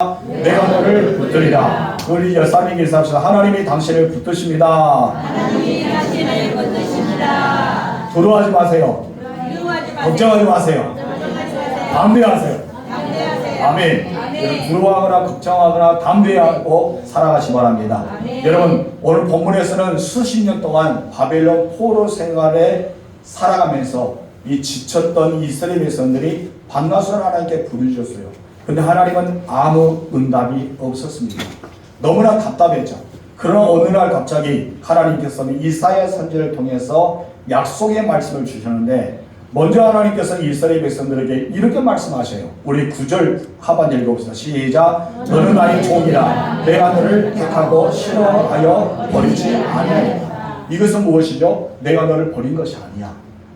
내가 너를 붙들리라. 우리 열사님 인사합시다. 하나님이 당신을 붙드십니다. 하나님이 당신을 붙드십니다. 두려워하지 마세요. 걱정하지 마세요. 담대하세요. 아멘. 여러분 두려워하거나 걱정하거나 담대하고 살아가시 바랍니다. 여러분 오늘 본문에서는 수십 년 동안 바벨론 포로 생활에 살아가면서 이 지쳤던 이스라엘 백성들이 밤낮으로 하나님께 부르셨어요. 근데 하나님은 아무 응답이 없었습니다. 너무나 답답했죠. 그러나 어느 날 갑자기 하나님께서는 이사야 선지자를 통해서 약속의 말씀을 주셨는데 먼저 하나님께서 이스라엘 백성들에게 이렇게 말씀하셔요. 우리 9절 하반절 읽어봅시다. 시작. 너는 나의 종이라. 내가 너를 택하고 싫어하여 버리지 아니하리라. 이것은 무엇이죠? 내가 너를 버린 것이 아니야.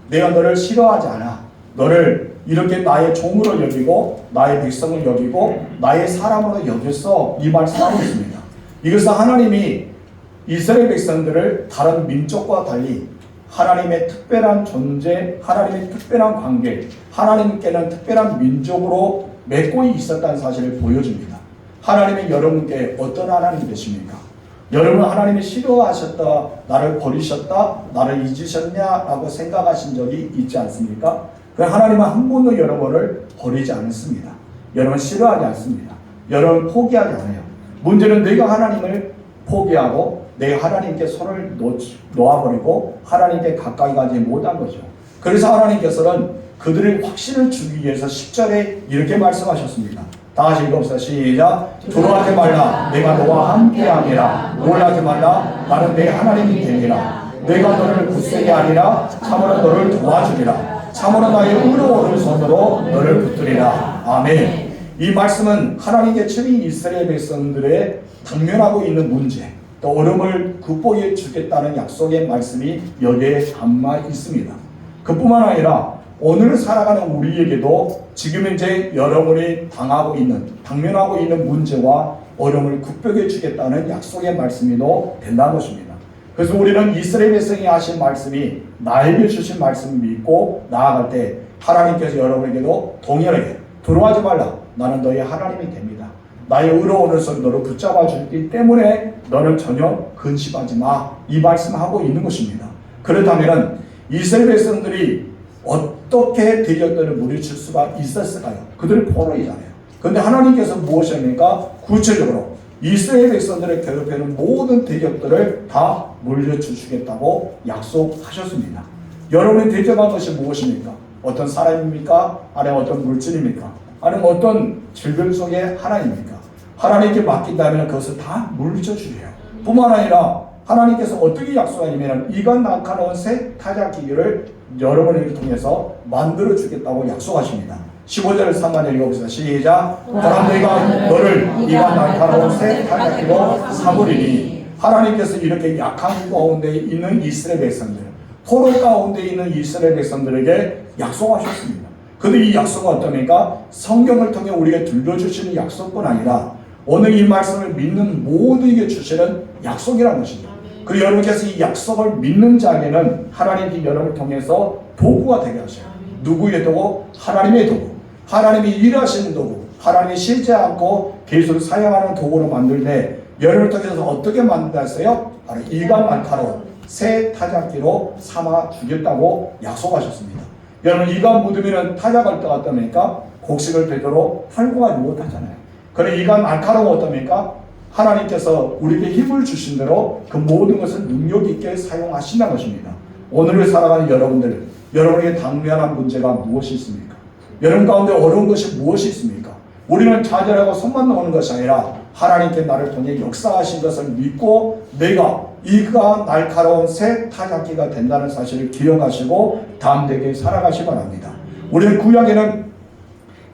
내가 너를 싫어하지 않아. 너를 이렇게 나의 종으로 여기고 나의 백성을 여기고 나의 사람으로 여겨서 이 말씀하고 있습니다. 이것은 하나님이 이스라엘 백성들을 다른 민족과 달리 하나님의 특별한 존재, 하나님의 특별한 관계, 하나님께는 특별한 민족으로 맺고 있었다는 사실을 보여줍니다. 하나님은 여러분께 어떤 하나님이 되십니까? 여러분 하나님이 싫어하셨다, 나를 버리셨다, 나를 잊으셨냐라고 생각하신 적이 있지 않습니까? 그 하나님은 한 번도 여러분을 버리지 않습니다. 여러분 싫어하지 않습니다. 여러분 포기하지 않아요. 문제는 내가 하나님을 포기하고 내가 하나님께 손을 놓아버리고 하나님께 가까이 가지 못한 거죠. 그래서 하나님께서는 그들의 확신을 주기 위해서 10절에 이렇게 말씀하셨습니다. 다시 읽어봅시다. 시작. 두려워하지 말라. 내가 너와 함께함이라. 놀라지 말라. 나는 내 하나님이 되리라. 내가 너를 굳세게 하리라. 참으로 너를 도와주리라. 참으로 나의 의로운 손으로 너를 붙들리라. 아멘. 이 말씀은 하나님께 친히 이스라엘 백성들의 당면하고 있는 문제, 또 어려움을 극복해 주겠다는 약속의 말씀이 여기에 담아 있습니다. 그뿐만 아니라 오늘 살아가는 우리에게도 지금 현재 여러분이 당면하고 있는 문제와 어려움을 극복해 주겠다는 약속의 말씀이도 된다는 것입니다. 그래서 우리는 이스라엘 백성이 하신 말씀이 나에게 주신 말씀을 믿고 나아갈 때 하나님께서 여러분에게도 동일하게 두려워하지 말라. 나는 너의 하나님이 됩니다. 나의 의로운 손 너를 붙잡아 주기 때문에 너는 전혀 근심하지 마. 이 말씀하고 있는 것입니다. 그렇다면 이스라엘 백성들이 어떻게 대적들을 물리칠 수가 있었을까요? 그들은 포로이잖아요. 그런데 하나님께서 무엇입니까? 구체적으로 이스라엘 백성들을 괴롭히는 모든 대적들을 다 물려주시겠다고 약속하셨습니다. 여러분이 대적한 것이 무엇입니까? 어떤 사람입니까? 아니면 어떤 물질입니까? 아니면 어떤 질병 속의 하나입니까? 하나님께 맡긴다면 그것을 다 물려주세요. 뿐만 아니라 하나님께서 어떻게 약속하냐면 이간 낙하놓은 새 타작기기를 여러분에게 통해서 만들어 주겠다고 약속하십니다. 15절 3절 읽어보시다. 시작. 바람 내가 너를 이간 낙하놓은 새 타작기로 삼으리니. 하나님께서 이렇게 약한 가운데 있는 이스라엘 백성들, 포로 가운데 있는 이스라엘 백성들에게 약속하셨습니다. 근데 이 약속은 어떠합니까? 성경을 통해 우리에게 들려주시는 약속뿐 아니라 오늘 이 말씀을 믿는 모두에게 주시는 약속이라는 것입니다. 그리고 여러분께서 이 약속을 믿는 자에게는 하나님이 여러분을 통해서 도구가 되게 하셔요. 누구의 도구? 하나님의 도구. 하나님이 일하시는 도구. 하나님이 쉬지 않고 계속 사용하는 도구로 만들 때 여러분을 통해서 어떻게 만들었어요? 바로 이간 날카로운 새 타작기로 삼아 주겠다고 약속하셨습니다. 여러분 이간 묻으면 타작할 때 어떻습니까? 곡식을 되도록 활구하지 못하잖아요. 그래 이간 날카로운 어떻습니까? 하나님께서 우리에게 힘을 주신 대로 그 모든 것을 능력 있게 사용하신다는 것입니다. 오늘을 살아가는 여러분들, 여러분에게 당면한 문제가 무엇이 있습니까? 여러분 가운데 어려운 것이 무엇이 있습니까? 우리는 좌절하고 손만 놓는 것이 아니라 하나님께 나를 통해 역사하신 것을 믿고 내가 이가 날카로운 새 타작기가 된다는 사실을 기억하시고 담대하게 살아가시 바랍니다. 우리는 구약에는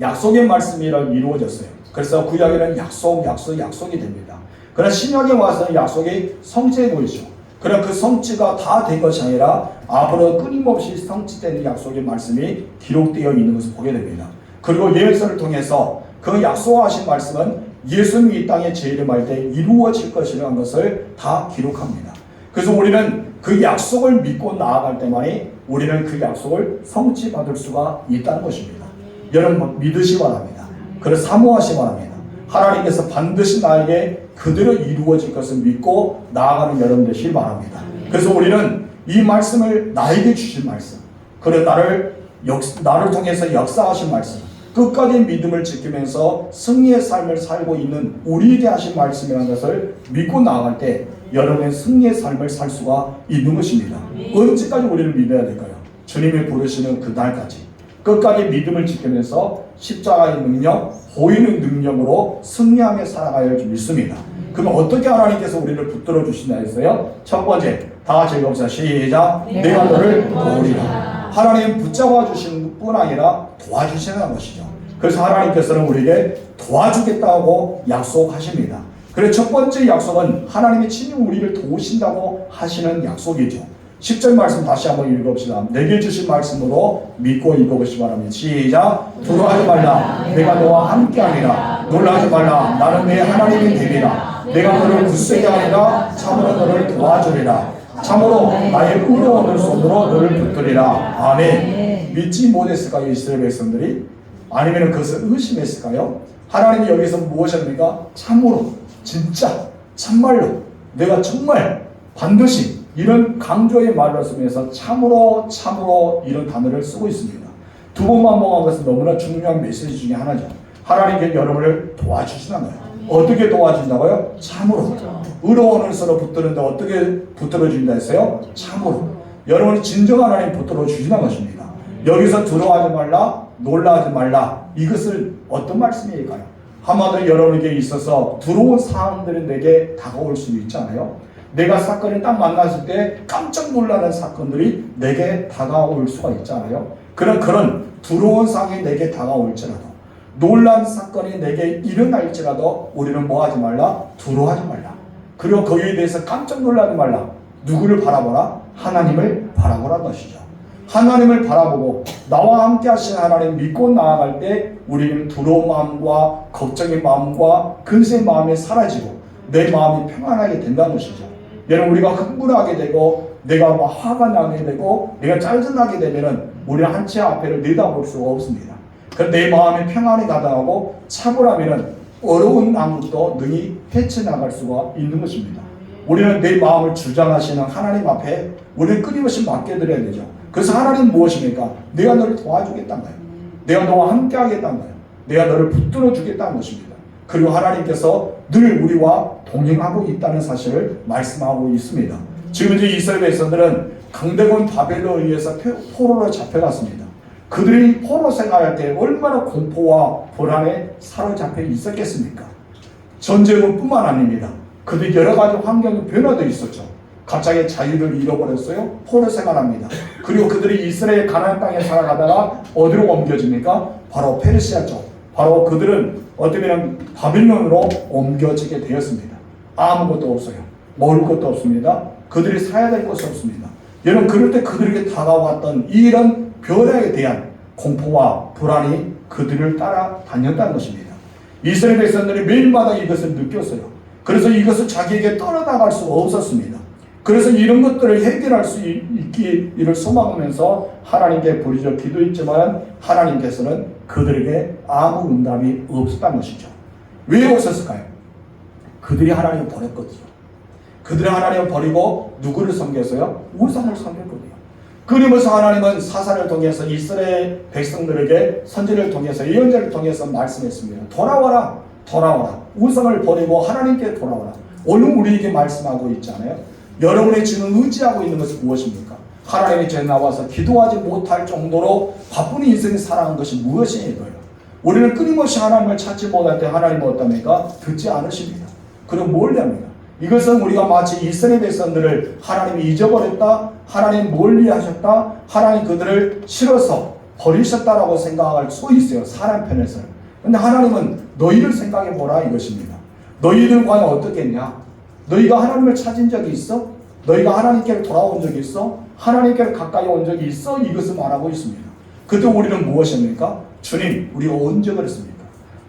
약속의 말씀이 이루어졌어요. 그래서 구약에는 약속이 됩니다. 그러나 신약에 와서는 약속이 성취해 보이죠. 그러나 그 성취가 다 된 것이 아니라 앞으로 끊임없이 성취되는 약속의 말씀이 기록되어 있는 것을 보게 됩니다. 그리고 예언서를 통해서 그 약속하신 말씀은 예수님이 이 땅에 재림할 때 이루어질 것이라는 것을 다 기록합니다. 그래서 우리는 그 약속을 믿고 나아갈 때만이 우리는 그 약속을 성취받을 수가 있다는 것입니다. 여러분 믿으시 바랍니다. 그래서 사모하시 바랍니다. 하나님께서 반드시 나에게 그대로 이루어질 것을 믿고 나아가는 여러분 되시기 바랍니다. 그래서 우리는 이 말씀을 나에게 주신 말씀, 그래 나를 통해서 역사하신 말씀, 끝까지 믿음을 지키면서 승리의 삶을 살고 있는 우리에게 하신 말씀이라는 것을 믿고 나아갈 때 여러분의 승리의 삶을 살 수가 있는 것입니다. 언제까지 우리를 믿어야 될까요? 주님이 부르시는 그날까지 끝까지 믿음을 지키면서 십자가의 능력, 보이는 능력으로 승리하며 살아가야 할 줄 믿습니다. 그럼 어떻게 하나님께서 우리를 붙들어 주시냐 했어요? 첫 번째, 다 같이 읽어보세요. 시작. 내가 너를 도우리라. 하나님 붙잡아 주시는 뿐 아니라 도와주시는 것이죠. 그래서 하나님께서는 우리에게 도와주겠다고 약속하십니다. 그래서 첫 번째 약속은 하나님이 친히 우리를 도우신다고 하시는 약속이죠. 10절 말씀 다시 한번 읽어봅시다. 내게 주신 말씀으로 믿고 읽어보시기 바랍니다. 시작. 두려워하지 말라. 내가 너와 함께하리라. 놀라지 말라. 나는 내 하나님이 되리라. 내가 너를 굳세게 하리라. 참으로 너를 도와주리라. 참으로 나의 의로운 손으로 너를 붙들리라. 아멘. 믿지 못했을까요? 이스라엘 백성들이? 아니면 그것을 의심했을까요? 하나님이 여기서 무엇입니까? 참으로, 진짜, 참말로, 내가 정말 반드시 이런 강조의 말을 쓰면서 참으로 이런 단어를 쓰고 있습니다. 두 번 반복한 것은 너무나 중요한 메시지 중에 하나죠. 하나님께 여러분을 도와주시는 거예요. 어떻게 도와준다고요? 참으로. 의로운 서로 붙드는데 어떻게 붙들어 준다 했어요? 참으로. 여러분이 진정한 하나님 붙들어 주시는 것입니다. 여기서 두려워하지 말라, 놀라지 말라. 이것을 어떤 말씀일까요? 한마디로 여러분에게 있어서 두려운 사항들이 내게 다가올 수 있잖아요. 내가 사건이 딱 만났을 때 깜짝 놀라는 사건들이 내게 다가올 수가 있잖아요. 그런 두려운 상황이 내게 다가올지라도, 놀란 사건이 내게 일어날지라도 우리는 뭐하지 말라? 두려워하지 말라. 그리고 거기에 대해서 깜짝 놀라지 말라. 누구를 바라보라? 하나님을 바라보라는 것이죠. 하나님을 바라보고 나와 함께 하시는 하나님 믿고 나아갈 때 우리는 두려운 마음과 걱정의 마음과 근심의 마음이 사라지고 내 마음이 평안하게 된다는 것이죠. 여러분, 우리가 흥분하게 되고 내가 화가 나게 되고 내가 짜증나게 되면은 우리는 한치 앞에를 내다볼 수가 없습니다. 그래서 내 마음이 평안히 가다하고 차분하면은 어려운 아무것도 능히 헤쳐나갈 수가 있는 것입니다. 우리는 내 마음을 주장하시는 하나님 앞에 우리는 끊임없이 맡겨드려야 되죠. 그래서 하나님 무엇입니까? 내가 너를 도와주겠다는 거예요. 내가 너와 함께 하겠다는 거예요. 내가 너를 붙들어 주겠다는 것입니다. 그리고 하나님께서 늘 우리와 동행하고 있다는 사실을 말씀하고 있습니다. 지금 이제 이스라엘 백성들은 강대국 바벨론에 의해서 포로로 잡혀갔습니다. 그들이 포로 생활할 때 얼마나 공포와 불안에 사로잡혀 있었겠습니까? 전쟁은 뿐만 아닙니다. 그들이 여러 가지 환경의 변화도 있었죠. 갑자기 자유를 잃어버렸어요. 포로 생활합니다. 그리고 그들이 이스라엘 가나안 땅에 살아가다가 어디로 옮겨집니까? 바로 페르시아 쪽. 바로 그들은 어쩌면 바빌론으로 옮겨지게 되었습니다. 아무것도 없어요. 먹을 것도 없습니다. 그들이 사야 될 것이 없습니다. 여러분, 그럴 때 그들에게 다가왔던 이런 변화에 대한 공포와 불안이 그들을 따라다녔다는 것입니다. 이스라엘 백성들이 매일마다 이것을 느꼈어요. 그래서 이것을 자기에게 떠나나갈 수가 없었습니다. 그래서 이런 것들을 해결할 수 있기를 소망하면서 하나님께 부르짖어 기도했지만 하나님께서는 그들에게 아무 응답이 없었다는 것이죠. 왜 없었을까요? 그들이 하나님을 버렸거든요. 그들이 하나님을 버리고 누구를 섬겼어요? 우상을 섬겼거든요. 그러면서 하나님은 사사를 통해서 이스라엘 백성들에게 선지를 통해서 예언자를 통해서 말씀했습니다. 돌아와라, 돌아와라. 우상을 버리고 하나님께 돌아와라. 오늘 우리에게 말씀하고 있잖아요. 여러분이 지금 의지하고 있는 것은 무엇입니까? 하나님의 전에 나와서 기도하지 못할 정도로 바쁜 인생을 살아간 것이 무엇이에요? 우리는 끊임없이 하나님을 찾지 못할 때 하나님은 어떻습니까? 듣지 않으십니다. 그럼 뭘 합니까? 이것은 우리가 마치 이스라엘 백성들을 하나님이 잊어버렸다, 하나님 멀리하셨다, 하나님 그들을 싫어서 버리셨다라고 생각할 수 있어요. 사람 편에서는. 근데 하나님은 너희를 생각해보라 이것입니다. 너희들 과연 어떻겠냐? 너희가 하나님을 찾은 적이 있어? 너희가 하나님께로 돌아온 적이 있어? 하나님께로 가까이 온 적이 있어? 이것을 말하고 있습니다. 그때 우리는 무엇입니까? 주님, 우리가 언제 그랬습니까?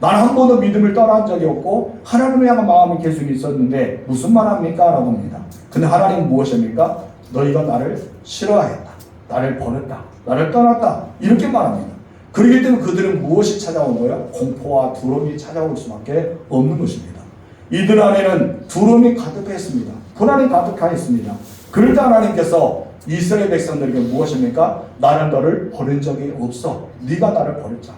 나는 한 번도 믿음을 떠난 적이 없고 하나님을 향한 마음이 계속 있었는데 무슨 말 합니까? 라고 합니다. 근데 하나님은 무엇입니까? 너희가 나를 싫어하였다, 나를 버렸다, 나를 떠났다, 이렇게 말합니다. 그렇기 때문에 그들은 무엇이 찾아온 거예요? 공포와 두려움이 찾아올 수밖에 없는 것입니다. 이들 안에는 두려움이 가득했습니다. 불안이 가득하였습니다. 그럴 때 하나님께서 이스라엘 백성들에게 무엇입니까? 나는 너를 버린 적이 없어. 네가 나를 버렸잖아.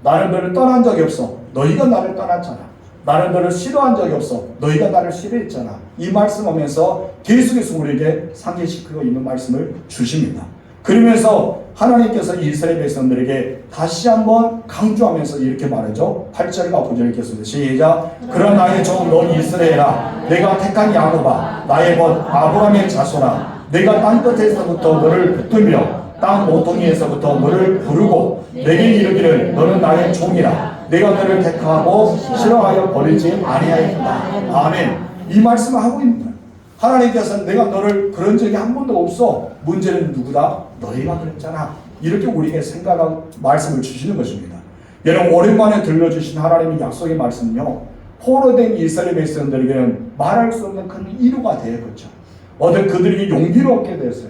나는 너를 떠난 적이 없어. 너희가 나를 떠났잖아. 나는 너를 싫어한 적이 없어. 너희가 나를 싫어했잖아. 이 말씀하면서 계속해서 우리에게 상기시키고 있는 말씀을 주십니다. 그러면서 하나님께서 이스라엘 백성들에게 다시 한번 강조하면서 이렇게 말하죠. 8절과 9절 읽겠습니다. 시작. 그러나 나의 종 너 이스라엘아, 내가 택한 야곱아, 나의 벗 아브라함의 자손아, 내가 땅 끝에서부터 너를 붙들며 땅 모퉁이에서부터 너를 부르고 내게 이르기를 너는 나의 종이라. 내가 너를 택하고 싫어하여 버리지 아니하였다. 아멘. 이 말씀을 하고 있는 거예요. 하나님께서는 내가 너를 그런 적이 한 번도 없어. 문제는 누구다? 너희가 그랬잖아. 이렇게 우리에게 생각하고 말씀을 주시는 것입니다. 여러분, 오랜만에 들려주신 하나님의 약속의 말씀은요, 포로된 이스라엘 백성들에게는 말할 수 없는 큰 위로가 되었죠. 어떤 그들에게 용기를 얻게 됐어요.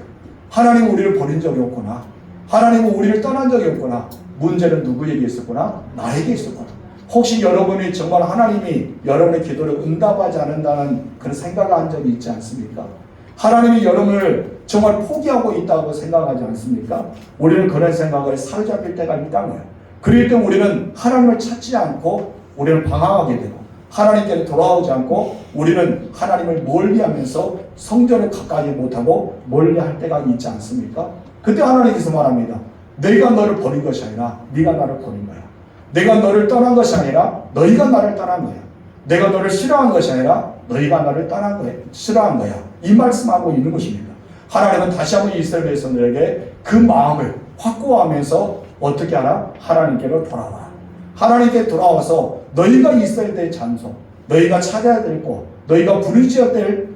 하나님은 우리를 버린 적이 없구나. 하나님은 우리를 떠난 적이 없구나. 문제는 누구에게 있었구나? 나에게 있었구나. 혹시 여러분이 정말 하나님이 여러분의 기도를 응답하지 않는다는 그런 생각을 한 적이 있지 않습니까? 하나님이 여러분을 정말 포기하고 있다고 생각하지 않습니까? 우리는 그런 생각을 사로잡힐 때가 있다는 거예요. 그렇기 때문에 우리는 하나님을 찾지 않고 우리는 방황하게 되고 하나님께로 돌아오지 않고 우리는 하나님을 멀리하면서 성전을 가까이 못하고 멀리할 때가 있지 않습니까? 그때 하나님께서 말합니다. 내가 너를 버린 것이 아니라 네가 나를 버린 거야. 내가 너를 떠난 것이 아니라 너희가 나를 떠난 거야. 내가 너를 싫어한 것이 아니라 너희가 나를 떠난 거야. 싫어한 거야. 이 말씀하고 있는 것입니다. 하나님은 다시 한번 이스라엘 백성들에게 그 마음을 확고하면서 어떻게 하나? 하나님께로 돌아와라. 하나님께 돌아와서 너희가 있어야 될 장소, 너희가 찾아야 될 곳, 너희가 부르짖어야 될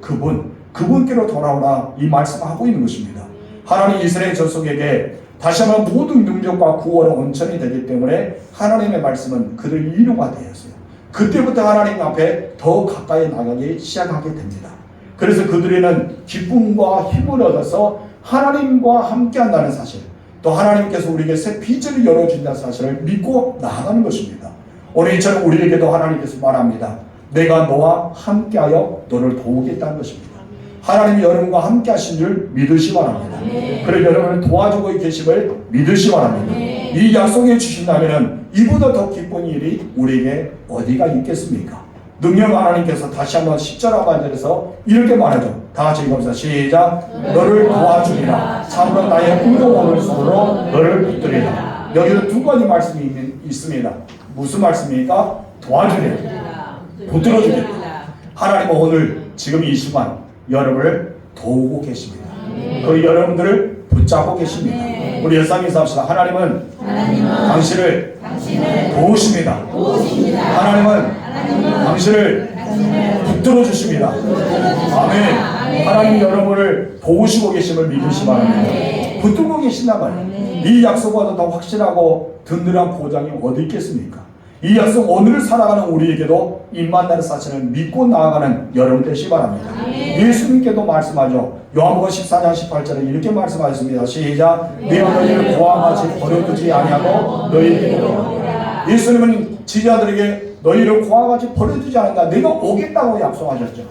그분께로 돌아오라. 이 말씀하고 있는 것입니다. 하나님 이스라엘 족속에게 다시 한번 모든 능력과 구원의 원천이 되기 때문에 하나님의 말씀은 그들 위로가 되었어요. 그때부터 하나님 앞에 더 가까이 나가기 시작하게 됩니다. 그래서 그들에는 기쁨과 힘을 얻어서 하나님과 함께한다는 사실, 또 하나님께서 우리에게 새 비전을 열어준다는 사실을 믿고 나아가는 것입니다. 오늘 이처럼 우리에게도 하나님께서 말합니다. 내가 너와 함께하여 너를 도우겠다는 것입니다. 하나님이 여러분과 함께 하신 줄 믿으시 바랍니다. 그리고 여러분을 도와주고 계심을 믿으시 바랍니다. 이 약속해 주신다면 이보다 더 기쁜 일이 우리에게 어디가 있겠습니까? 능력 하나님께서 다시 한번 10절 하반절에서 이렇게 말하죠. 다 같이 읽어봅시다. 시작. 너를 도와주리라. 참으로 나의 의로움을 손으로 너를 붙들리라. 여기서 두 가지 말씀이 있습니다. 무슨 말씀입니까? 도와주리라. 붙들어주리라. 하나님은 오늘 지금 이 시간 여러분을 도우고 계십니다. 그 여러분들을 붙잡고 계십니다. 우리 열상에서 합시다. 하나님은 당신을 도우십니다. 하나님은 당신을 붙들어 주십니다. 아멘. 하나님 여러분을 도우시고 계심을 믿으시 바랍니다. 붙들고 계신단 말이에요. 이 약속보다 더 확실하고 든든한 보장이 어디 있겠습니까? 이 약속 오늘을 살아가는 우리에게도 임만다는 사실을 믿고 나아가는 여러분 되시기 바랍니다. 예수님께도 말씀하죠. 요한복음 14장 18절에 이렇게 말씀하셨습니다. 시작. 내가 너희를 고아같이 버려두지 아니하고 너희에게 예수님은 지자들에게 너희를 고아같이 버려두지 않는다. 내가 오겠다고 약속하셨죠.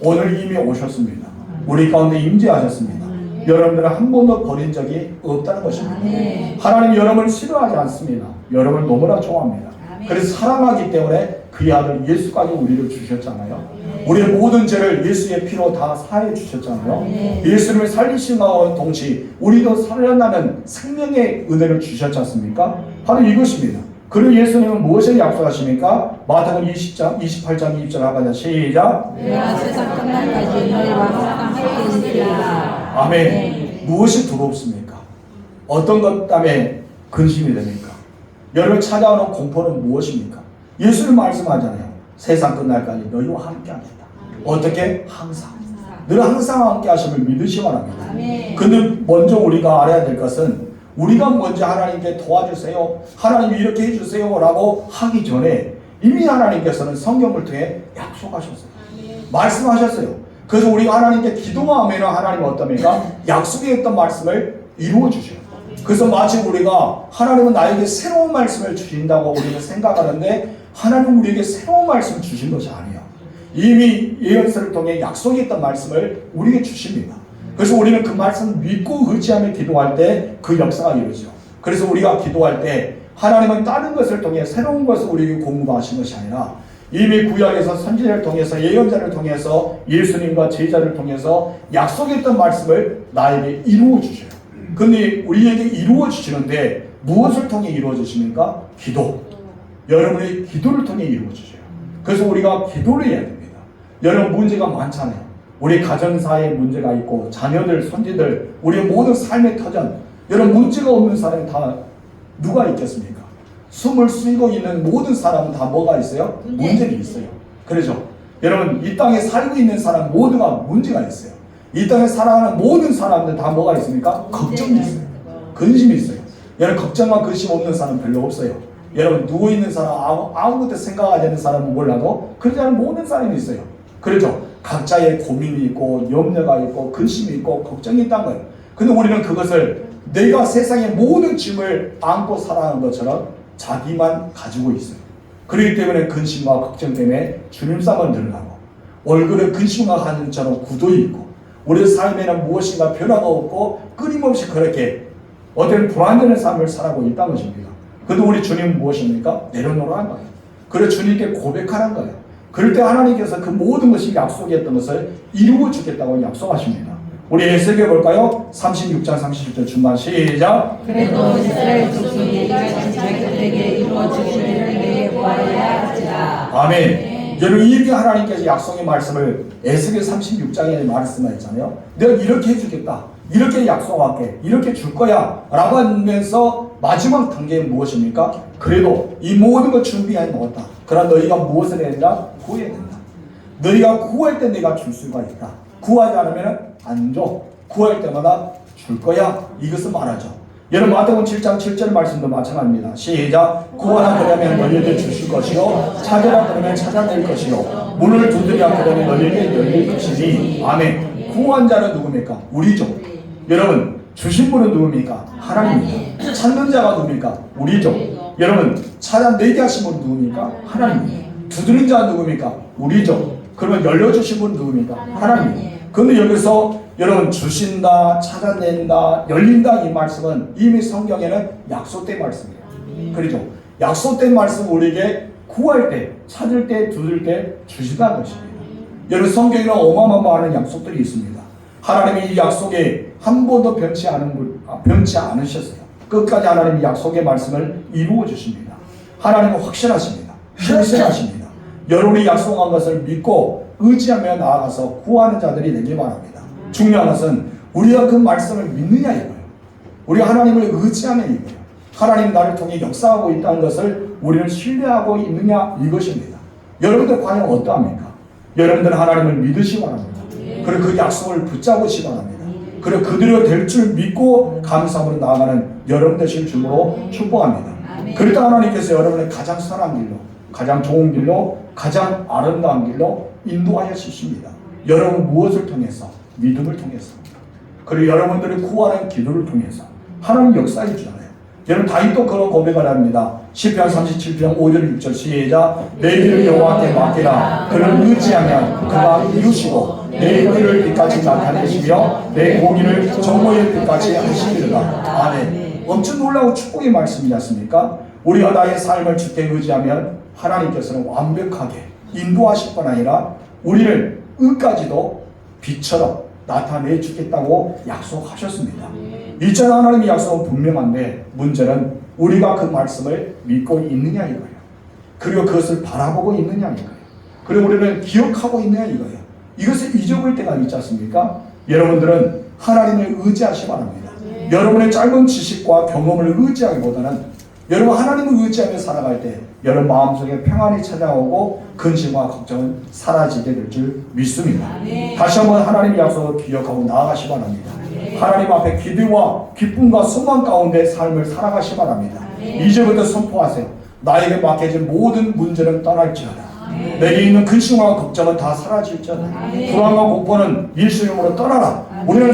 오늘 이미 오셨습니다. 우리 가운데 임재하셨습니다. 여러분들을 한 번도 버린 적이 없다는 것입니다. 하나님 여러분을 싫어하지 않습니다. 여러분을 너무나 좋아합니다. 그래서 사랑하기 때문에 그의 아들 예수까지 우리를 주셨잖아요. 우리의 모든 죄를 예수의 피로 다 사해 주셨잖아요. 예수님을 살리심과 동시에 우리도 살아나는 생명의 은혜를 주셨지 않습니까? 바로 이것입니다. 그리고 예수님은 무엇을 약속하십니까? 마태복음 20장 28장 2절 하반절 시작. 내가 세상 끝날까지 너희와 항상 함께 있으리라. 아멘. 무엇이 두렵습니까? 어떤 것 때문에 근심이 됩니까? 여러분 찾아오는 공포는 무엇입니까? 예수님 말씀하잖아요. 세상 끝날까지 너희와 함께 하겠다. 어떻게? 항상. 늘 항상 함께 하심을 믿으시 바랍니다. 근데 먼저 우리가 알아야 될 것은 우리가 먼저 하나님께 도와주세요. 하나님 이렇게 해주세요 라고 하기 전에 이미 하나님께서는 성경을 통해 약속하셨어요. 말씀하셨어요. 그래서 우리가 하나님께 기도하면 하나님은 어떻습니까? 약속했던 말씀을 이루어 주셔요. 그래서 마치 우리가 하나님은 나에게 새로운 말씀을 주신다고 우리는 생각하는데 하나님은 우리에게 새로운 말씀을 주신 것이 아니에요. 이미 예언서를 통해 약속했던 말씀을 우리에게 주십니다. 그래서 우리는 그 말씀을 믿고 의지하며 기도할 때 그 역사가 이루어지죠. 그래서 우리가 기도할 때 하나님은 다른 것을 통해 새로운 것을 우리에게 공부하신 것이 아니라 이미 구약에서 선지자를 통해서 예언자를 통해서 예수님과 제자를 통해서 약속했던 말씀을 나에게 이루어 주셔요. 근데 우리에게 이루어 주시는데 무엇을 통해 이루어 주십니까? 기도. 여러분의 기도를 통해 이루어 주셔요. 그래서 우리가 기도를 해야 됩니다. 여러분 문제가 많잖아요. 우리 가정사에 문제가 있고 자녀들, 손지들, 우리의 모든 삶의 터전. 여러분 문제가 없는 사람이 다 누가 있겠습니까? 숨을 쉬고 있는 모든 사람은 다 뭐가 있어요? 문제가 있어요. 그렇죠? 여러분 이 땅에 살고 있는 사람 모두가 문제가 있어요. 이 땅에 살아가는 모든 사람들 다 뭐가 있습니까? 걱정이 있어요. 근심이 있어요. 여러분 걱정과 근심 없는 사람 별로 없어요. 여러분 누워있는 사람 아무것도 생각하지 않는 사람은 몰라도 그렇지 않은 모든 사람이 있어요. 그렇죠? 각자의 고민이 있고 염려가 있고 근심이 있고 걱정이 있다는 거예요. 근데 우리는 그것을 내가 세상의 모든 짐을 안고 살아가는 것처럼 자기만 가지고 있어요. 그렇기 때문에 근심과 걱정 때문에 주님 삶은 늘어나고 얼굴에 근심과 간증처럼 굳어있고 있고 우리 삶에는 무엇인가 변화가 없고 끊임없이 그렇게 어떤 불안되는 삶을 살아가고 있다는 것입니다. 그런데 우리 주님은 무엇입니까? 내려놓으라는 거예요. 그래서 주님께 고백하라는 거예요. 그럴 때 하나님께서 그 모든 것이 약속했던 것을 이루어 주겠다고 약속하십니다. 우리 에스겔 볼까요? 36장 37절 중반 시작. 그래도 이스라엘 족속이 이같이 자기들에게 이루어 주시기를 내게 구하여야 할지라. 아멘. 여러분 이렇게 하나님께서 약속의 말씀을 에스겔 36장에 말씀하셨잖아요. 내가 이렇게 해주겠다. 이렇게 약속할게. 이렇게 줄 거야. 라고 하면서 마지막 단계는 무엇입니까? 그래도 이 모든 걸 준비해 놓았다. 그러나 너희가 무엇을 해야 된다? 구해야 된다. 너희가 구할 때 내가 줄 수가 있다. 구하지 않으면 안 줘. 구할 때마다 줄 거야. 이것을 말하죠. 여러분 마태복음 7장 7절 말씀도 마찬가지입니다. 시작. 구하라 그러면 너희에게 주실 것이요 찾으라 그러면 찾아낼 것이요 문을 두드리라 그러면 너희에게 열릴 것이니. 아멘. 구한 자는 누굽니까? 우리죠. 여러분 주신 분은 누굽니까? 하나님입니다. 찾는 자가 누굽니까? 우리죠. 여러분 찾아내게 하신 분은 누굽니까? 하나님입니다. 두드린 자는 누굽니까? 우리죠. 그러면 열려주신 분은 누굽니까? 하나님. 그런데 여기서 여러분 주신다, 찾아낸다, 열린다 이 말씀은 이미 성경에는 약속된 말씀이에요. 그렇죠? 약속된 말씀 우리에게 구할 때, 찾을 때, 두들 때 주시다는 것입니다. 여러분 성경에는 어마어마한 약속들이 있습니다. 하나님이 이 약속에 한 번도 변치 않으셨어요. 끝까지 하나님이 약속의 말씀을 이루어 주십니다. 하나님은 확실하십니다. 신실하십니다. 여러분이 약속한 것을 믿고 의지하며 나아가서 구하는 자들이 되길 바랍니다. 중요한 것은 우리가 그 말씀을 믿느냐 이거예요. 우리가 하나님을 의지하는 이거예요. 하나님 나를 통해 역사하고 있다는 것을 우리는 신뢰하고 있느냐 이것입니다. 여러분들 과연 어떠합니까? 여러분들은 하나님을 믿으시기 바랍니다. 그리고 그 약속을 붙잡으시기 바랍니다. 그리고 그대로 될 줄 믿고 감사함으로 나아가는 여러분 되실 줄로 축복합니다. 그러니까 하나님께서 여러분의 가장 선한 길로, 가장 좋은 길로, 가장 아름다운 길로 인도하여 주십니다. 여러분 무엇을 통해서? 믿음을 통해서. 그리고 여러분들이 구하는 기도를 통해서 하나님 역사해 주잖아요. 여러분 다윗도 그런 고백을 합니다. 시편 37편 5절 6절 시작. 내 길을 여호와께 맡기라. 그를 의지하면 그가 이루시고 내 의를 빛같이 나타내시며 내 공의를 정오의 빛같이 하시리로다. 아멘. 엄청 놀라운 축복의 말씀이지 않습니까? 우리가 나의 삶을 주께 의지하면 하나님께서는 완벽하게 인도하실 뿐 아니라 우리를 의까지도 빛처럼 나타내 주겠다고 약속하셨습니다. 이처럼 하나님의 약속은 분명한데 문제는 우리가 그 말씀을 믿고 있느냐 이거예요. 그리고 그것을 바라보고 있느냐 이거예요. 그리고 우리는 기억하고 있느냐 이거예요. 이것을 잊어버릴 때가 있지 않습니까? 여러분들은 하나님을 의지하시기 바랍니다. 여러분의 짧은 지식과 경험을 의지하기보다는 여러분 하나님을 의지하며 살아갈 때 여러분 마음속에 평안이 찾아오고 근심과 걱정은 사라지게 될 줄 믿습니다. 다시 한번 하나님의 약속을 기억하고 나아가시기 바랍니다. 하나님 앞에 기대와 기쁨과 소망 가운데 삶을 살아가시기 바랍니다. 이제부터 선포하세요. 나에게 맡겨진 모든 문제는 떠날지어다. 내게 있는 근심과 걱정은 다 사라질지어다. 불안과 공포는 예수 이름으로 떠나라. 우리는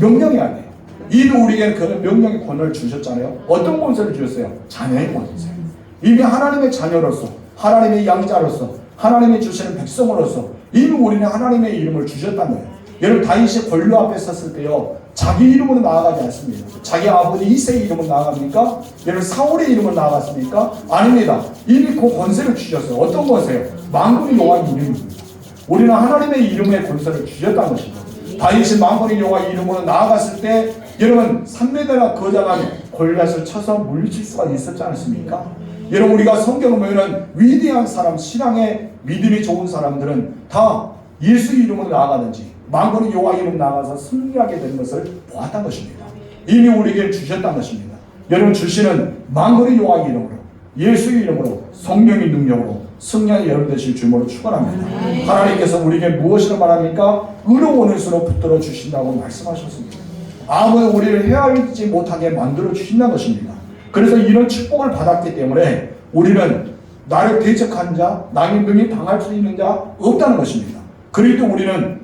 명령해야 돼요. 이미 우리에게 그런 명령의 권한을 주셨잖아요. 어떤 권세를 주셨어요? 자녀의 권세. 이미 하나님의 자녀로서, 하나님의 양자로서, 하나님의 주시는 백성으로서 이미 우리는 하나님의 이름을 주셨단 거예요. 여러분 다윗이 권료 앞에 섰을 때요, 자기 이름으로 나아가지 않습니다. 자기 아버지 이새의 이름으로 나아갑니까? 여러분 사울의 이름으로 나아갔습니까? 아닙니다. 이미 그 권세를 주셨어요. 어떤 권세요? 만군의 여호와 이름입니다. 우리는 하나님의 이름의 권세를 주셨다는 것입니다. 다윗이 만군의 여호와 이름으로 나아갔을 때 여러분 3m나 거장한 골리앗을 쳐서 물리칠 수가 있었지 않습니까? 여러분 우리가 성경을 보면 위대한 사람, 신앙의 믿음이 좋은 사람들은 다 예수 이름으로 나아가든지 만군의 여호와 이름 나가서 승리하게 된 것을 보았던 것입니다. 이미 우리에게 주셨던 것입니다. 여러분 주시는 만군의 여호와 이름으로, 예수의 이름으로, 성령의 능력으로 승리하는 여러분 되실 주님으로 축원합니다. 하나님께서 우리에게 무엇이라 말합니까? 의로운 수로 붙들어 주신다고 말씀하셨습니다. 아무도 우리를 헤아리지 못하게 만들어 주신다는 것입니다. 그래서 이런 축복을 받았기 때문에 우리는 나를 대적한 자, 나의 능히 당할 수 있는 자 없다는 것입니다. 그래도 우리는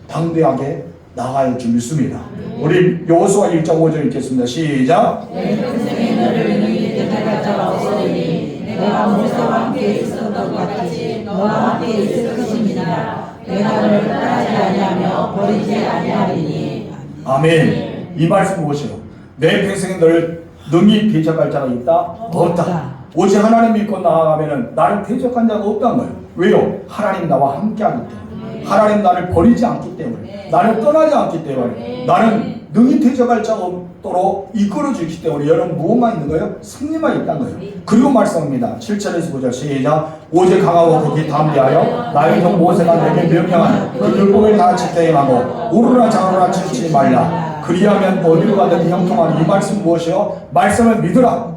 당대하게 나갈 줄 믿습니다. 우리 여호수아 1장 5절 읽겠습니다. 시작. 내 평생에 너를 능히 대적할 자가 없으니 내가 모세와 함께 있었던 것 같이 너와 함께 있을 것입니다. 내가 너를 떠나지 아니하며 버리지 아니하리니. 아멘. 이 말씀 무엇이요? 내 평생에 너를 능히 대적할 자가 있다? 없다. 오직 하나님 믿고 나아가면 나를 대적한 자가 없다는 거예요. 왜요? 하나님 나와 함께하기 때문에. 하나님 나를 버리지 않기 때문에, 나를 떠나지 않기 때문에, 나는 능히 대적할 자가 없도록 이끌어 주기 때문에 여러분 무엇만 있는 거예요? 승리만 있다는 거예요. 그리고 말씀합니다. 7절에서 9절 시작. 오직 강하고 극히 담대하여 나의 종 모세가 내게 명령한 그 율법을 다 지켜 행하고 오르나 장하나 치지 말라. 그리하면 어디로 가든지 형통하는 이 말씀 무엇이요? 말씀을 믿으라.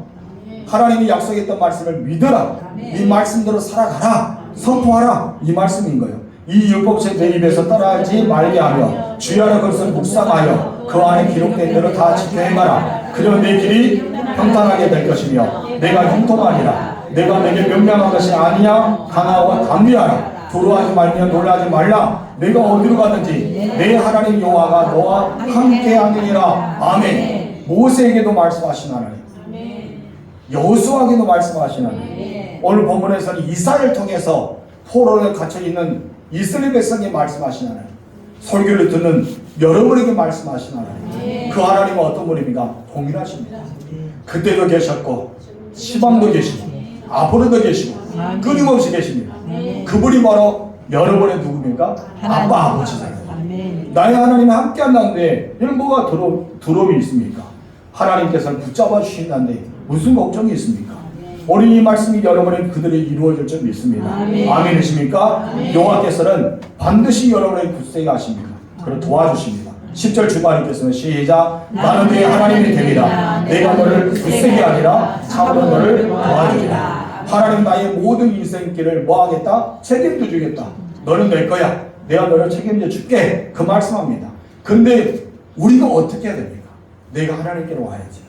하나님이 약속했던 말씀을 믿으라. 이 말씀대로 살아가라. 선포하라. 이 말씀인 거예요. 이 율법책 내 입에서 따라하지 말게 하며 주야로 그것을 묵상하여 그 안에 기록된 대로 다 지켜 행하라. 그러면 내 길이 평탄하게 될 것이며 내가 형통하리라. 내가 내게 명령한 것이 아니냐. 강하고 담대하라. 두려워하지 말며 놀라지 말라. 내가 어디로 가든지 내 하나님 여호와가 너와 함께 하느니라. 아멘. 모세에게도 말씀하신 하나님, 여호수아에게도 말씀하신 하나님, 오늘 본문에서는 이사야를 통해서 포로에 갇혀있는 이스라엘 백성에게 말씀하신 하나님, 설교를 듣는 여러분에게 말씀하신 하나님, 그 하나님은 어떤 분입니까? 동일하십니다. 그때도 계셨고 시방도 계시고 앞으로도 계시고 끊임없이 계십니다. 그분이 바로 여러분의 누굽니까? 아빠 아버지잖아요. 나의 하나님이 함께 한다는데 이런 뭐가 두려움이 있습니까? 하나님께서는 붙잡아 주신다는데 무슨 걱정이 있습니까? 오늘 이 말씀이 여러분의 그들이 이루어질 줄 믿습니다. 아멘이십니까? 여호와께서는 반드시 여러분의 굳세게 하십니다. 그리고 도와주십니다. 10절 주말 읽겠습니다. 시작. 나는 네 하나님이 되리라. 내가 너를 굳세게 하리라. 참으로 너를 도와주리라. 하나님 나의 모든 인생길을 뭐 하겠다? 책임져 주겠다. 너는 내 거야. 내가 너를 책임져 줄게. 그 말씀합니다. 근데 우리가 어떻게 해야 됩니까? 내가 하나님께로 와야지.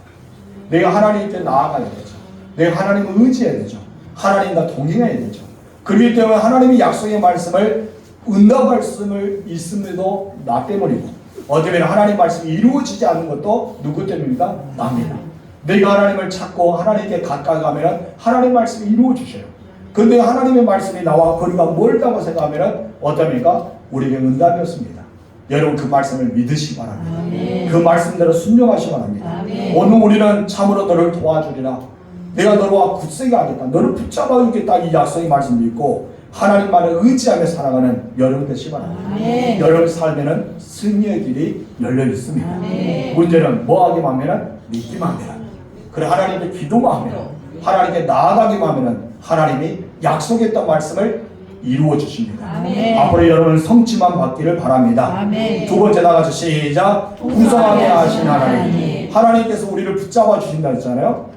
내가 하나님께 나아가야 되죠. 내가 하나님을 의지해야 되죠. 하나님과 동행해야 되죠. 그렇기 때문에 하나님이 약속의 말씀을 응답할 수 있음에도 나 때문이고, 어쩌면 하나님 말씀이 이루어지지 않는 것도 누구 때문입니까? 나입니다. 내가 하나님을 찾고 하나님께 가까이 가면 하나님 말씀이 이루어 주셔요. 근데 하나님의 말씀이 나와 거리가 멀다고 생각하면 어떻습니까? 우리에게 응답이었습니다. 여러분 그 말씀을 믿으시기 바랍니다. 그 말씀대로 순종하시기 바랍니다. 오늘 우리는 참으로 너를 도와주리라. 내가 너와 굳세게 하겠다. 너를 붙잡아 주겠다. 이 약속의 말씀 믿고 하나님만을 의지하며 살아가는 여러분 되시기 바랍니다. 여러분 삶에는 승리의 길이 열려 있습니다. 문제는 뭐 하기만 하면 믿기만 하면, 그래 하나님께 기도만 하면, 하나님께 나아가기만 하면 하나님이 약속했던 말씀을 이루어 주십니다. 앞으로 여러분 성취만 받기를 바랍니다. 두 번째 나가서 시작. 구성하게 하신 하나님. 하나님께서 우리를 붙잡아 주신다 했잖아요.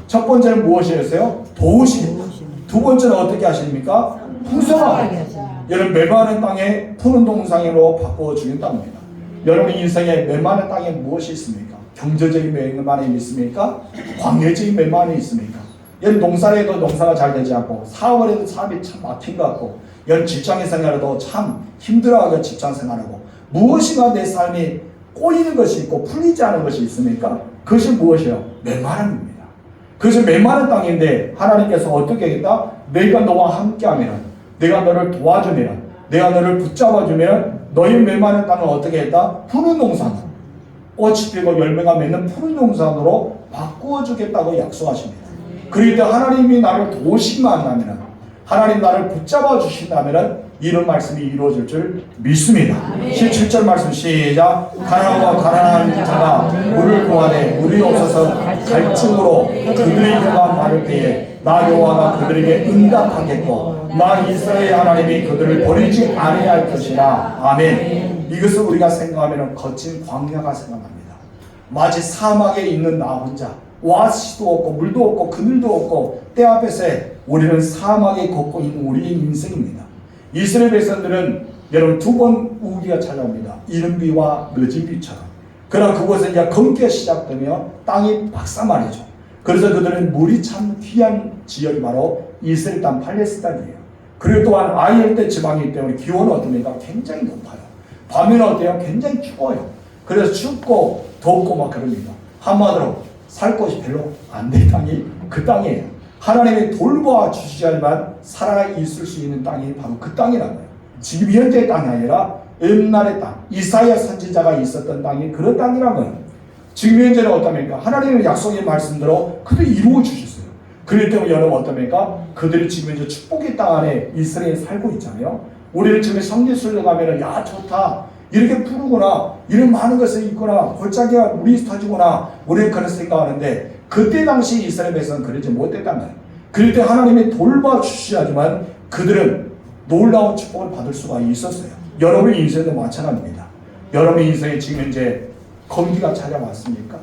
첫 번째는 무엇이었어요? 도우시겠다. 두 번째는 어떻게 하십니까? 풍성하게. 여러분 메마른 땅에 푸른 동상으로 바꾸어 주겠답니다. 여러분 인생에 메마른 땅에 무엇이 있습니까? 경제적인 메마름이 있습니까? 관계적인 메마름이 있습니까? 여러분 농사를 해도 농사가 잘 되지 않고, 사업을 해도 사업이 참 막힌 것 같고, 여러분 직장인 생활에도 참 힘들어하고 직장 생활하고, 무엇이가 내 삶이 꼬이는 것이 있고 풀리지 않은 것이 있습니까? 그것이 무엇이에요? 메마름입니다. 그것이 메마른 땅인데 하나님께서 어떻게 하겠다? 내가 너와 함께하면, 내가 너를 도와주면, 내가 너를 붙잡아주면 너희 메마른 땅을 어떻게 했다? 푸른 동산, 꽃이 피고 열매가 맺는 푸른 동산으로 바꾸어주겠다고 약속하십니다. 그럴 때 하나님이 나를 도우시기만 한다면, 하나님 나를 붙잡아 주신다면 이런 말씀이 이루어질 줄 믿습니다. 17절 말씀 시작. 가난하고 가난한 자가 물을 구하되 물이 없어서 갈증으로 그들의 혀가 마를 때에 나 여호와가 그들에게 응답하겠고 나 이스라엘 하나님이 그들을 버리지 아니할 것이라. 아멘. 이것을 우리가 생각하면 거친 광야가 생각납니다. 마치 사막에 있는 나 혼자, 오아시스도 없고 물도 없고 그늘도 없고 때 앞에서 우리는 사막에 걷고 있는 우리의 인생입니다. 이스라엘 백성들은 여러분 두 번 우기가 찾아옵니다. 이른 비와 늦은 비처럼. 그러나 그곳에 이제 검기가 시작되며 땅이 박사말이죠. 그래서 그들은 물이 참 귀한 지역이 바로 이스라엘 땅 팔레스타인이에요. 그리고 또한 아이열대 지방이기 때문에 기온은 어떻습니까? 굉장히 높아요. 밤에는 어때요? 굉장히 추워요. 그래서 춥고 덥고 막 그럽니다. 한마디로 살 곳이 별로 안 된 땅이 그 땅이에요. 하나님이 돌보아 주시지만 살아 있을 수 있는 땅이 바로 그 땅이라고요. 지금 현재의 땅이 아니라 옛날의 땅, 이사야 선지자가 있었던 땅이 그런 땅이라고요. 지금 현재는 어떻습니까? 하나님의 약속의 말씀대로 그들이 이루어 주셨어요. 그렇기 때문에 여러분 어떻습니까? 그들이 지금 현재 축복의 땅 안에 이스라엘에 살고 있잖아요. 우리는 지금 성지순례 가면은 야 좋다, 이렇게 푸르구나, 이런 많은 것을 있구나, 골짜기가 물이 터지구나, 우리는 그런 생각하는데 그때 당시 이스라엘 백성은 그러지 못했단 말이에요. 그럴 때 하나님이 돌봐주셔야지만 그들은 놀라운 축복을 받을 수가 있었어요. 여러분의 인생도 마찬가지입니다. 여러분의 인생에 지금 현재 검기가 찾아왔습니까?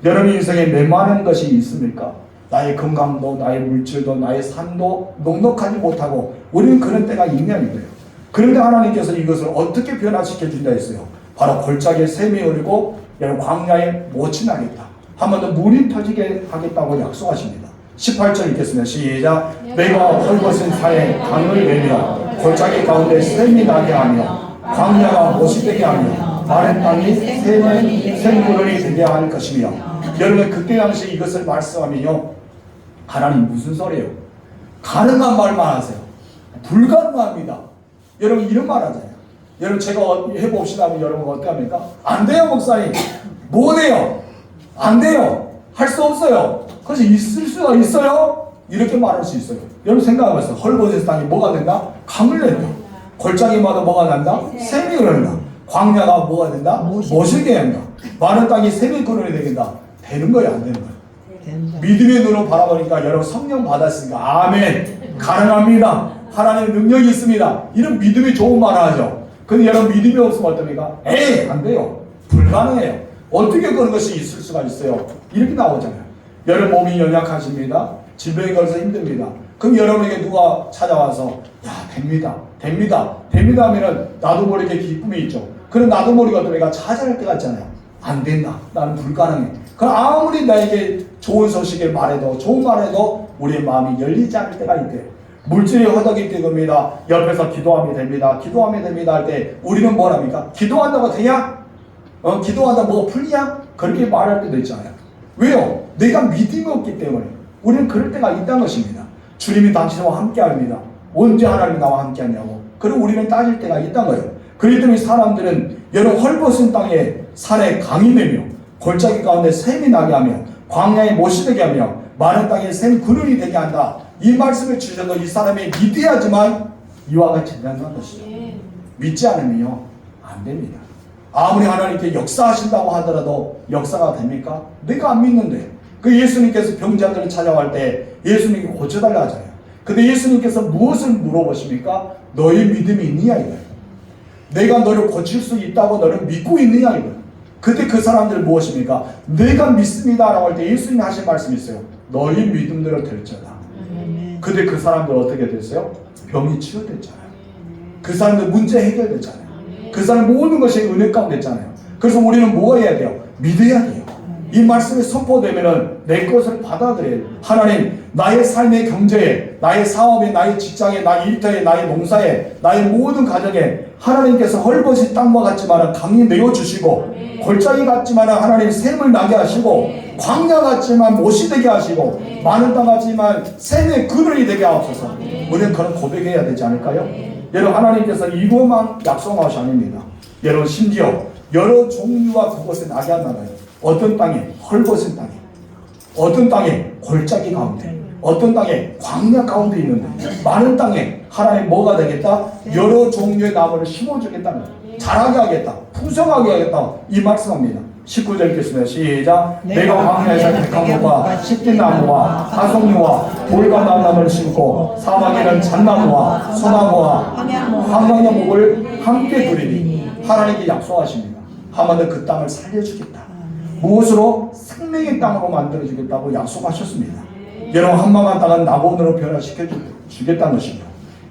여러분의 인생에 메마른 것이 있습니까? 나의 건강도, 나의 물질도, 나의 삶도 넉넉하지 못하고 우리는 그런 때가 있냐는 거예요. 그런데 하나님께서 이것을 어떻게 변화시켜 준다 했어요? 바로 골짜기에 샘이 흐르고 여러분 광야에 못이 나겠다. 한 번 더 물이 터지게 하겠다고 약속하십니다. 18절 읽겠습니다. 시작. 내가 헐벗은 산에 강을 내며 골짜기 가운데 샘이 나게 하며 광야가 못이 되게 하며 마른 땅이 샘구름이 되게 할 것이며. 여러분 그때 당시 이것을 말씀하면요, 하나님 무슨 소리예요? 가능한 말만 하세요. 불가능합니다. 여러분 이런 말 하잖아요. 여러분 제가 해봅시다 하면 여러분 어떻게 합니까? 안 돼요 목사님. 못해요. 안 돼요. 할 수 없어요. 그래서 있을 수가 있어요? 이렇게 말할 수 있어요. 여러분 생각해보세요. 헐벗은 땅이 뭐가 된다? 강을 낸다. 골짜기마다 뭐가 난다? 샘이 흐른다. 광야가 뭐가 된다? 못이게 한다. 많은 땅이 샘이 그늘이 되겠다. 되는 거예요? 안 되는 거예요? 믿음의 눈으로 바라보니까 여러분 성령 받았으니까 아멘. 가능합니다. 하나님의 능력이 있습니다. 이런 믿음이 좋은 말을 하죠. 근데 여러분 믿음이 없으면 어떻습니까? 에이 안 돼요. 불가능해요. 어떻게 그런 것이 있을 수가 있어요? 이렇게 나오잖아요. 여러분 몸이 연약하십니다. 질병에 걸려서 힘듭니다. 그럼 여러분에게 누가 찾아와서 야 됩니다. 됩니다. 됩니다 하면은 나도 모르게 기쁨이 있죠. 그럼 나도 모르게 어떻습니까? 좌절할 때가 있잖아요. 안 된다. 나는 불가능해. 그럼 아무리 나에게 좋은 소식을 말해도 좋은 말해도 우리의 마음이 열리지 않을 때가 있대요. 물질이 허덕이 뜨겁니다. 옆에서 기도하면 됩니다. 기도하면 됩니다 할 때 우리는 뭘 합니까? 기도한다고 되냐? 기도한다고 뭐가 풀리냐? 그렇게 말할 때도 있잖아요. 왜요? 내가 믿음이 없기 때문에 우리는 그럴 때가 있다는 것입니다. 주님이 당신과 함께 합니다. 언제 하나님이 나와 함께 하냐고. 그리고 우리는 따질 때가 있다는 거예요. 그렇기 때문에 사람들은 여러 헐벗은 땅에 산에 강이 내며 골짜기 가운데 샘이 나게 하며 광야에 못이 되게 하며 마른 땅에 샘 그늘이 되게 한다. 이 말씀을 주셔서 이 사람이 믿어야지만 이와 같이 된다는 것이죠. 믿지 않으면요 안 됩니다. 아무리 하나님께 역사하신다고 하더라도 역사가 됩니까? 내가 안 믿는데. 그 예수님께서 병자들을 찾아갈 때 예수님이 고쳐달라 하잖아요. 근데 예수님께서 무엇을 물어보십니까? 너의 믿음이 있느냐 이거예요. 내가 너를 고칠 수 있다고 너를 믿고 있느냐 이거예요. 그때 그 사람들 무엇입니까? 내가 믿습니다 라고 할 때 예수님이 하신 말씀이 있어요. 너희 믿음대로 될지어다. 근데 그 사람들 어떻게 됐어요? 병이 치유됐잖아요. 그 사람들 문제 해결됐잖아요. 그 사람 모든 것이 은혜 가운데 있잖아요. 그래서 우리는 뭐 해야 돼요? 믿어야 돼요. 이 말씀이 선포되면은 내 것을 받아들여요. 하나님, 나의 삶의 경제에, 나의 사업에, 나의 직장에, 나의 일터에, 나의 농사에, 나의 모든 가정에 하나님께서 헐벗은 땅과 같지만은 강이 내어주시고, 골짜기 같지만은 하나님 샘을 나게 하시고, 광야 같지만 못이 되게 하시고, 많은 땅 같지만 샘의 그늘이 되게 하옵소서. 우리는 그런 고백해야 되지 않을까요? 여러분, 하나님께서 이것만 약속하시 아닙니다. 여러분, 심지어 여러 종류와 그것을 나게 한다나요? 어떤 땅에 헐벗은 땅에, 어떤 땅에 골짜기 가운데, 어떤 땅에 광야 가운데 있는데, 많은 땅에 하나님 뭐가 되겠다? 여러 종류의 나무를 심어주겠다는 거예요. 자라게 하겠다, 풍성하게 하겠다, 이 말씀합니다. 19절 읽겠습니다. 시작. 내가 광야에서 백한 것과 시띠 나무와 하송류와 돌과 나무를 심고 사막에는 잣나무와 소나무와 황광야 목을 함께 두리니, 하나님께 약속하십니다. 하나님은 그 땅을 살려주겠다. 무엇으로? 생명의 땅으로 만들어주겠다고 약속하셨습니다. 여러분, 한마만 땅은 나본으로 변화시켜 주겠다는 것이죠.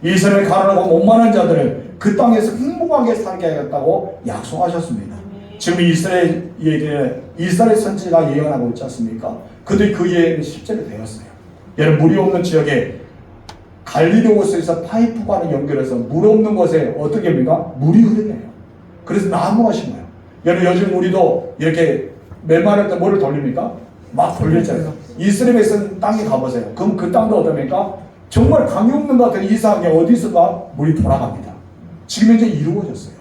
이스라엘 가난하고 목마른 자들을 그 땅에서 행복하게 살게 하겠다고 약속하셨습니다. 지금 이스라엘 선지자가 예언하고 있지 않습니까? 그들이 그 예언이 실제로 되었어요. 여러분, 물이 없는 지역에 갈릴리 호수에서 파이프관을 연결해서 물 없는 곳에 어떻게 합니까? 물이 흐르네요. 그래서 나무가 심어요. 여러분, 요즘 우리도 이렇게 메마를 때 뭐를 돌립니까? 막 돌리잖아요. 이스라엘에서 땅에 가보세요. 그럼 그 땅도 어떻습니까? 정말 강이 없는 것 같은 이상하게 어디선가 물이 돌아갑니다. 지금 현재 이루어졌어요.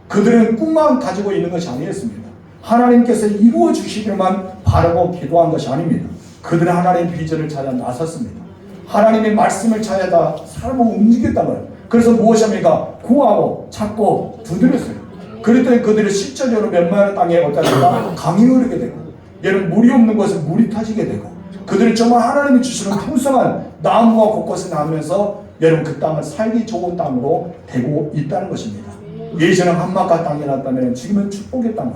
그들은 꿈만 가지고 있는 것이 아니었습니다. 하나님께서 이루어 주시기만 바라고 기도한 것이 아닙니다. 그들은 하나님의 비전을 찾아 나섰습니다. 하나님의 말씀을 찾아다 삶을 움직였다는 거예요. 그래서 무엇입니까? 구하고 찾고 두드렸어요. 그랬더니 그들이 실제적으로 몇만의 땅에 어떠합니까? 강이 흐르게 되고, 여러분, 물이 없는 곳에 물이 터지게 되고, 그들이 정말 하나님이 주시는 풍성한 나무와 곳곳에 나면서 여러분 그 땅을 살기 좋은 땅으로 되고 있다는 것입니다. 예전에 한마가 땅이었다면 지금은 축복의 땅으로,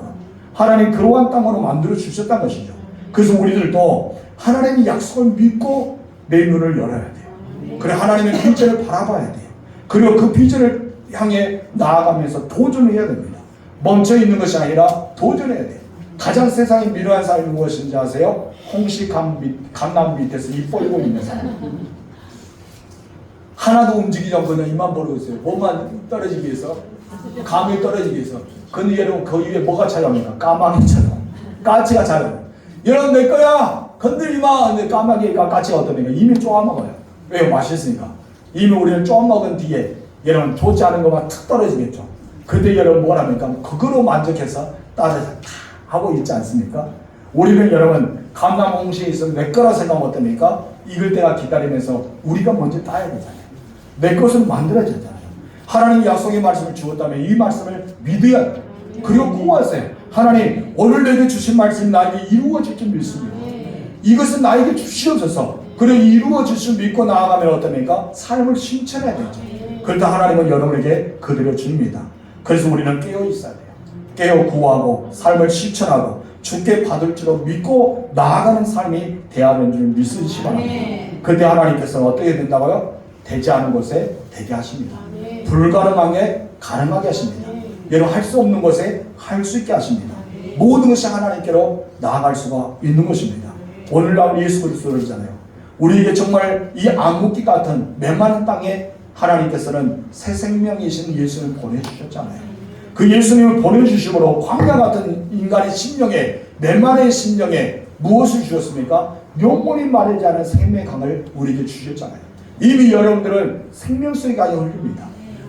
하나님 그러한 땅으로 만들어 주셨다는 것이죠. 그래서 우리들도 하나님의 약속을 믿고 내 눈을 열어야 돼요. 그래, 하나님의 비전을 바라봐야 돼요. 그리고 그 비전을 향해 나아가면서 도전을 해야 됩니다. 멈춰 있는 것이 아니라 도전해야 돼요. 가장 세상에 미련한 사람이 무엇인지 아세요? 홍시 감나무 밑에서 입 벌리고 있는 사람. 하나도 움직이지 않고 그냥 입만 벌리고 있어요. 몸만 떨어지기 위해서, 감이 떨어지기 위해서. 근데 여러분, 그 위에 뭐가 찾아옵니까? 까마귀처럼, 까치가 찾아와요. 여러분, 내 거야! 건들지 마! 근데 까마귀가, 까치가 어떻습니까? 이미 쪼아먹어요. 왜요? 맛있으니까. 이미 우리는 쪼아먹은 뒤에 여러분 좋지 않은 것만 툭 떨어지겠죠. 그런데 여러분 뭐랍니까? 그거로 만족해서 따라서 하고 있지 않습니까? 우리는 여러분 감나무 홍시에 있으면 내 거라 생각하면 어떻습니까? 익을 때가 기다리면서 우리가 먼저 따야 되잖아요. 내 것은 만들어지잖아요. 하나님 약속의 말씀을 주었다면 이 말씀을 믿어야 돼요. 그리고 구하세요. 하나님, 오늘 내게 주신 말씀이 나에게 이루어질 줄 믿습니다. 이것은 나에게 주시옵소서. 그리고 이루어질 줄 믿고 나아가면 어떻습니까? 삶을 실천해야 되죠. 그렇다 하나님은 여러분에게 그대로 줍니다. 그래서 우리는 깨어 있어야 돼요. 깨어 구하고 삶을 실천하고 주께 받을 줄로 믿고 나아가는 삶이 되어야하는 줄 믿으시기 바랍니다. 그때 하나님께서는 어떻게 된다고요? 되지 않은 곳에 되게 하십니다. 불가능한 게 가능하게 하십니다. 여러분, 할 수 없는 것에 할 수 있게 하십니다. 모든 것이 하나님께로 나아갈 수가 있는 것입니다. 오늘 나온 예수 그리스도잖아요. 우리에게 정말 이 암흑기 같은 메마른 땅에 하나님께서는 새 생명이신 예수를 보내주셨잖아요. 그 예수님을 보내주심으로 광야 같은 인간의 심령에, 메마른 심령에 무엇을 주셨습니까? 영원히 마르지 않은 생명의 강을 우리에게 주셨잖아요. 이미 여러분들은 생명수의 강이 흐릅니다.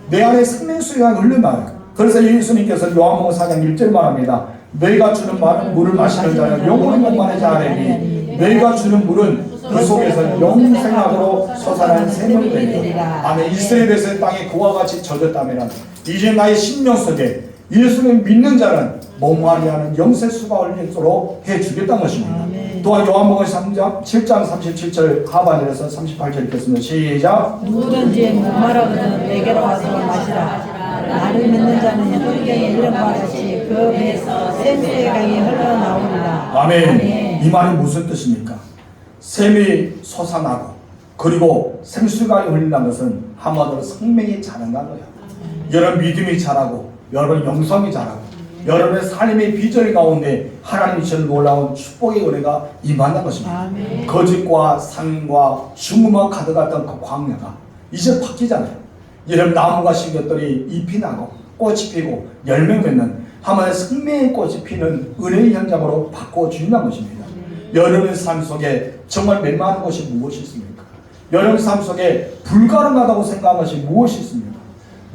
내 안에 생명수의 강이 흘러나요. 그래서 예수님께서 요한복음 4장 1절 말합니다. 내가 주는 물을 마시는 자는 영원히 목마르지 않으니 내가 주는 물은 그 속에서 영생하도록 솟아나는 샘물이 되리라. 아멘. 이스라엘에서 땅에 그와 같이 젖었다면 이제 나의 심령 속에 예수를 믿는 자는 목마르지 않은 영생수가 흘리도록 해주겠다는 것입니다. 아멘. 또한 요한복음 7장 37절 하반절에서 38절 읽겠습니다. 시작. 누구든지 목마르거든 내게로 와서 마시라. 나를 믿는 자는 흙에 이름과 같이 그 배에서 샘수의 강이 흘러나오리라. 아멘. 아멘. 이 말이 무슨 뜻입니까? 샘이 솟아나고 그리고 생수가 흘린다는 것은 한마디로 생명이 자란다는 거예요. 여러분 믿음이 자라고 여러분 영성이 자라고 여러분의 삶의 비전 가운데 하나님이 주신 놀라운 축복의 은혜가 임한다는 것입니다. 아멘. 거짓과 산과 죽음만 가득했던 그 광야가 이제 바뀌잖아요. 여러분 나무가 심은 것들이 잎이 나고 꽃이 피고 열매 맺는 하나님의 생명의 꽃이 피는 은혜의 현장으로 바꿔주신다는 것입니다. 여러분의 삶 속에 정말 멸망하는 것이 무엇이 있습니까? 여러분의 삶 속에 불가능하다고 생각하는 것이 무엇이 있습니까?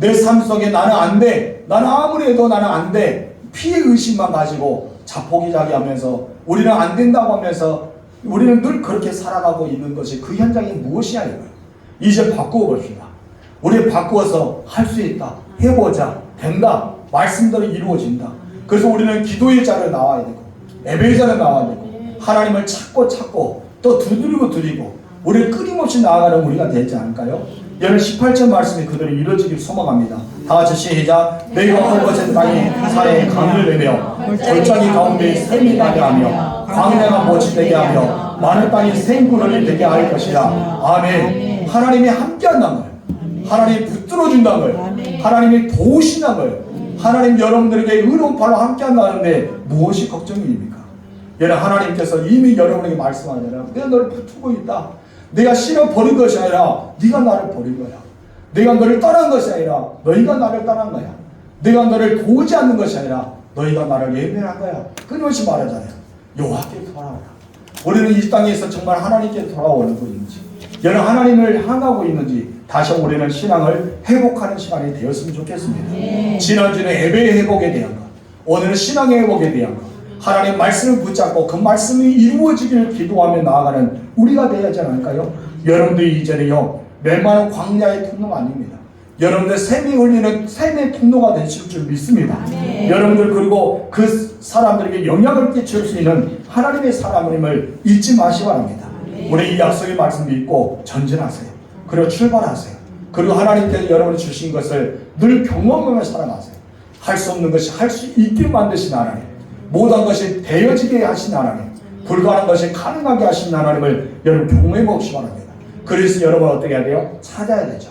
내 삶 속에 나는 안 돼. 나는 아무리 해도 나는 안 돼. 피해 의식만 가지고 자포기자기하면서 우리는 안 된다고 하면서 우리는 늘 그렇게 살아가고 있는 것이 그 현장이 무엇이야 이거예요. 이제 바꾸어 봅시다. 우리 바꾸어서 할 수 있다. 해보자. 된다. 말씀대로 이루어진다. 그래서 우리는 기도의 자리에 나와야 되고 예배의 자리에 나와야 되고 하나님을 찾고 또 두드리고 우리를 끊임없이 나아가는 우리가 되지 않을까요? 여러분 18절 말씀이 그대로 이루어지길 소망합니다. 다 같이 시작. 너희가 헐벗은 땅에 사내에 강을 내며 골짜기 가운데 샘이 나게 하며 광야가 못이 되게 하며 많은 땅이 생구를 되게 할 것이라. 아멘. 하나님이 함께한다는 거예요. 하나님이 붙들어준다는 거예요. 하나님이 도우신다는 거예요. 하나님 여러분들에게 의로운 팔로 함께한다는데 무엇이 걱정입니까? 여러분 하나님께서 이미 여러분에게 말씀하잖아요. 내가 너를 붙들고 있다. 내가 싫어 버린 것이 아니라 네가 나를 버린 거야. 내가 너를 떠난 것이 아니라 너희가 나를 떠난 거야. 내가 너를 도우지 않는 것이 아니라 너희가 나를 예배한 거야. 끊임없이 말하잖아요. 여호와께 돌아오라. 우리는 이 땅에서 정말 하나님께 돌아오는 것인지 여러분 하나님을 향하고 있는지 다시 우리는 신앙을 회복하는 시간이 되었으면 좋겠습니다. 지난주는 예배의 회복에 대한 것, 오늘은 신앙의 회복에 대한 것, 하나님 말씀을 붙잡고 그 말씀이 이루어지기를 기도하며 나아가는 우리가 되어야지 않을까요? 여러분들이 이제는요 멸망한 광야의 통로가 아닙니다. 여러분들 샘이 흘리는 샘의 통로가 되실 줄 믿습니다. 여러분들 그리고 그 사람들에게 영향을 끼칠 수 있는 하나님의 사람임을 잊지 마시기 바랍니다. 우리 이 약속의 말씀 믿고 전진하세요. 그리고 출발하세요. 그리고 하나님께서 여러분이 주신 것을 늘 경험하며 살아가세요. 할 수 없는 것이 할 수 있게 만드신 하나님, 모든 것이 되어지게 하신 하나님, 불가능한 것이 가능하게 하신 하나님을 여러분 경험해 보시기 바랍니다. 그래서 여러분 어떻게 해야 돼요? 찾아야 되죠.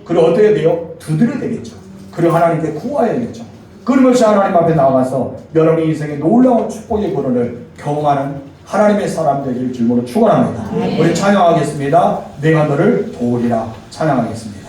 그리고 어떻게 돼요? 두드려야 되겠죠. 그리고 하나님께 구해야 되겠죠. 그러면서 하나님 앞에 나가서 여러분의 인생의 놀라운 축복의 근원을 경험하는 하나님의 사람 되기를 주님으로 축원합니다. 우리 찬양하겠습니다. 내가 너를 도우리라 찬양하겠습니다.